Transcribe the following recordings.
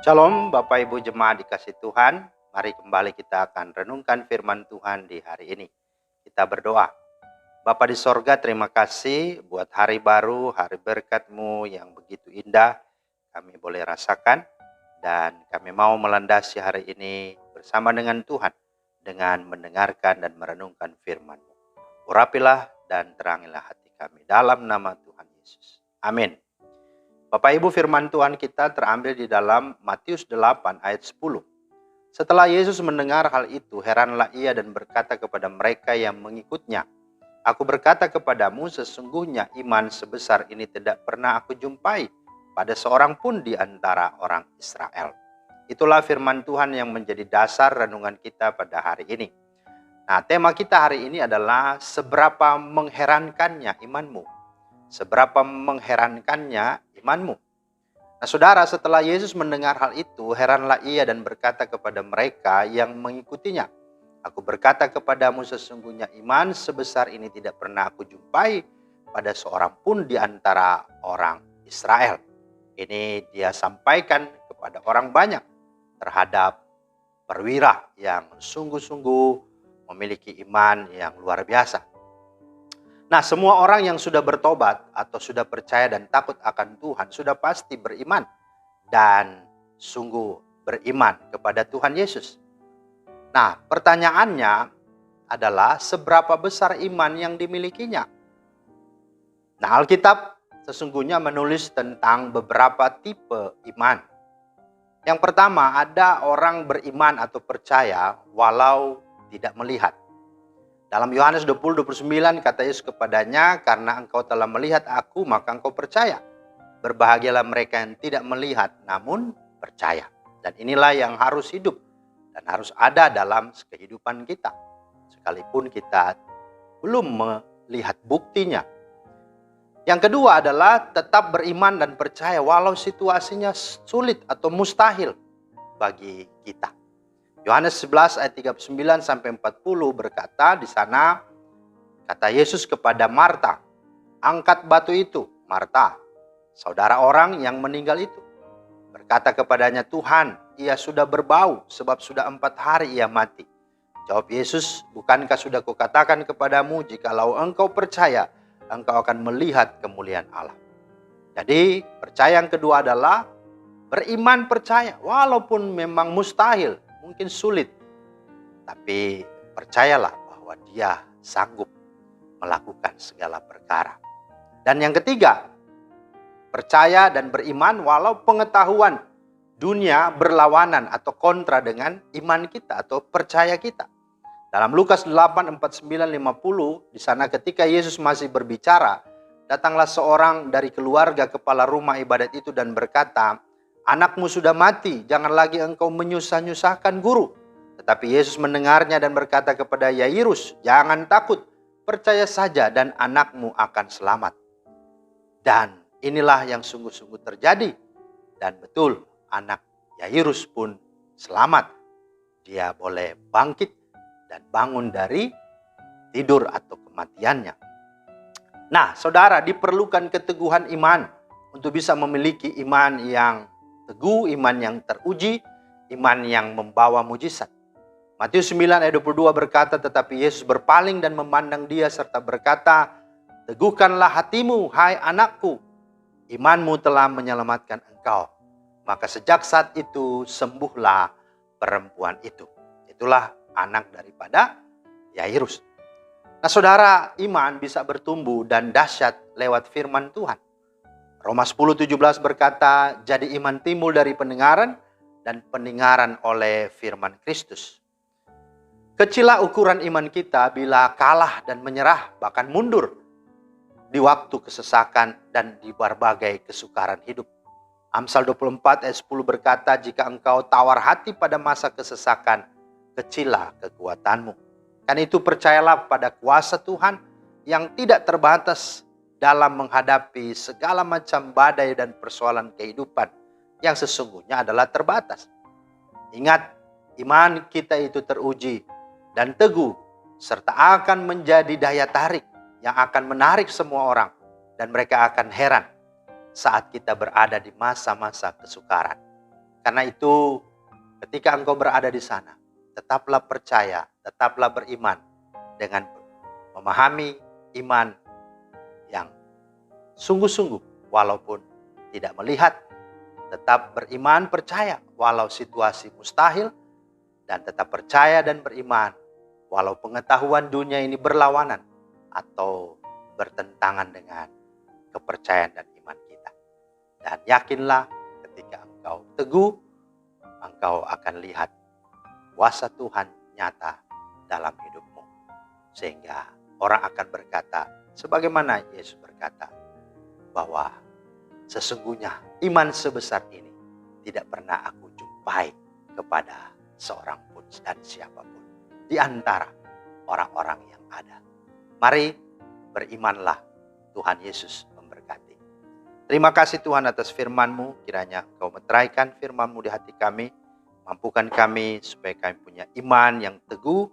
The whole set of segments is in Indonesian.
Shalom Bapak Ibu Jemaat dikasih Tuhan. Mari kembali kita akan renungkan firman Tuhan di hari ini. Kita berdoa. Bapa di sorga, terima kasih buat hari baru, hari berkat-Mu yang begitu indah. Kami boleh rasakan dan kami mau melandasi hari ini bersama dengan Tuhan dengan mendengarkan dan merenungkan firman-Mu. Urapilah dan terangilah hati kami dalam nama Tuhan Yesus. Amin. Bapak Ibu, firman Tuhan kita terambil di dalam Matius 8 ayat 10. Setelah Yesus mendengar hal itu, heranlah ia dan berkata kepada mereka yang mengikutnya, "Aku berkata kepadamu, sesungguhnya iman sebesar ini tidak pernah aku jumpai pada seorang pun di antara orang Israel." Itulah firman Tuhan yang menjadi dasar renungan kita pada hari ini. Nah, tema kita hari ini adalah seberapa mengherankannya imanmu. Seberapa mengherankannya imanmu. Nah, saudara, setelah Yesus mendengar hal itu, heranlah ia dan berkata kepada mereka yang mengikutinya, "Aku berkata kepadamu, sesungguhnya iman sebesar ini tidak pernah aku jumpai pada seorang pun di antara orang Israel." Ini dia sampaikan kepada orang banyak terhadap perwira yang sungguh-sungguh memiliki iman yang luar biasa. Nah, semua orang yang sudah bertobat atau sudah percaya dan takut akan Tuhan sudah pasti beriman dan sungguh beriman kepada Tuhan Yesus. Nah, pertanyaannya adalah seberapa besar iman yang dimilikinya? Nah, Alkitab sesungguhnya menulis tentang beberapa tipe iman. Yang pertama, ada orang beriman atau percaya walau tidak melihat. Dalam Yohanes 20:29 kata Yesus kepadanya, "Karena engkau telah melihat aku, maka engkau percaya. Berbahagialah mereka yang tidak melihat namun percaya." Dan inilah yang harus hidup dan harus ada dalam kehidupan kita. Sekalipun kita belum melihat buktinya. Yang kedua adalah tetap beriman dan percaya walau situasinya sulit atau mustahil bagi kita. Yohanes 11 ayat 39 sampai 40 berkata, di sana kata Yesus kepada Marta, "Angkat batu itu, Marta." Saudara orang yang meninggal itu berkata kepadanya, "Tuhan, ia sudah berbau sebab sudah 4 hari ia mati." Jawab Yesus, "Bukankah sudah kukatakan kepadamu, jikalau engkau percaya, engkau akan melihat kemuliaan Allah." Jadi percaya yang kedua adalah beriman percaya walaupun memang mustahil, mungkin sulit, tapi percayalah bahwa Dia sanggup melakukan segala perkara. Dan yang ketiga, percaya dan beriman walau pengetahuan dunia berlawanan atau kontra dengan iman kita atau percaya kita. Dalam Lukas 8, 49, 50, di sana ketika Yesus masih berbicara, datanglah seorang dari keluarga kepala rumah ibadat itu dan berkata, "Anakmu sudah mati, jangan lagi engkau menyusah-nyusahkan guru." Tetapi Yesus mendengarnya dan berkata kepada Yairus, "Jangan takut, percaya saja dan anakmu akan selamat." Dan inilah yang sungguh-sungguh terjadi. Dan betul, anak Yairus pun selamat. Dia boleh bangkit dan bangun dari tidur atau kematiannya. Nah, saudara, diperlukan keteguhan iman untuk bisa memiliki iman yang teguh, iman yang teruji, iman yang membawa mujizat. Matius 9 ayat 22 berkata, tetapi Yesus berpaling dan memandang dia serta berkata, "Teguhkanlah hatimu, hai anakku, imanmu telah menyelamatkan engkau." Maka sejak saat itu sembuhlah perempuan itu. Itulah anak daripada Yairus. Nah, saudara, iman bisa bertumbuh dan dahsyat lewat firman Tuhan. Roma 10:17 berkata, jadi iman timbul dari pendengaran dan pendengaran oleh firman Kristus. Kecillah ukuran iman kita bila kalah dan menyerah, bahkan mundur di waktu kesesakan dan di berbagai kesukaran hidup. Amsal 24 ayat 10 berkata, jika engkau tawar hati pada masa kesesakan, kecillah kekuatanmu. Kan itu percayalah pada kuasa Tuhan yang tidak terbatas dalam menghadapi segala macam badai dan persoalan kehidupan yang sesungguhnya adalah terbatas. Ingat, iman kita itu teruji dan teguh, serta akan menjadi daya tarik yang akan menarik semua orang, dan mereka akan heran saat kita berada di masa-masa kesukaran. Karena itu ketika engkau berada di sana, tetaplah percaya, tetaplah beriman dengan memahami iman yang sungguh-sungguh walaupun tidak melihat. Tetap beriman, percaya walau situasi mustahil, dan tetap percaya dan beriman walau pengetahuan dunia ini berlawanan atau bertentangan dengan kepercayaan dan iman kita. Dan yakinlah ketika engkau teguh, engkau akan lihat kuasa Tuhan nyata dalam hidupmu. Sehingga orang akan berkata, sebagaimana Yesus berkata, bahwa sesungguhnya iman sebesar ini tidak pernah aku jumpai kepada seorang pun dan siapapun di antara orang-orang yang ada. Mari berimanlah, Tuhan Yesus memberkati. Terima kasih Tuhan atas firman-Mu, kiranya Engkau meteraikan firman-Mu di hati kami, mampukan kami supaya kami punya iman yang teguh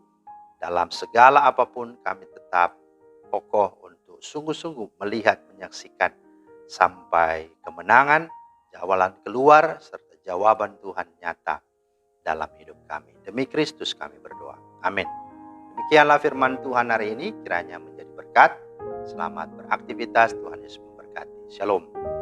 dalam segala apapun. Kami tetap kokoh untuk sungguh-sungguh melihat, menyaksikan sampai kemenangan, jawaban keluar, serta jawaban Tuhan nyata dalam hidup kami. Demi Kristus kami berdoa. Amin. Demikianlah firman Tuhan hari ini, kiranya menjadi berkat. Selamat beraktivitas, Tuhan Yesus memberkati. Shalom.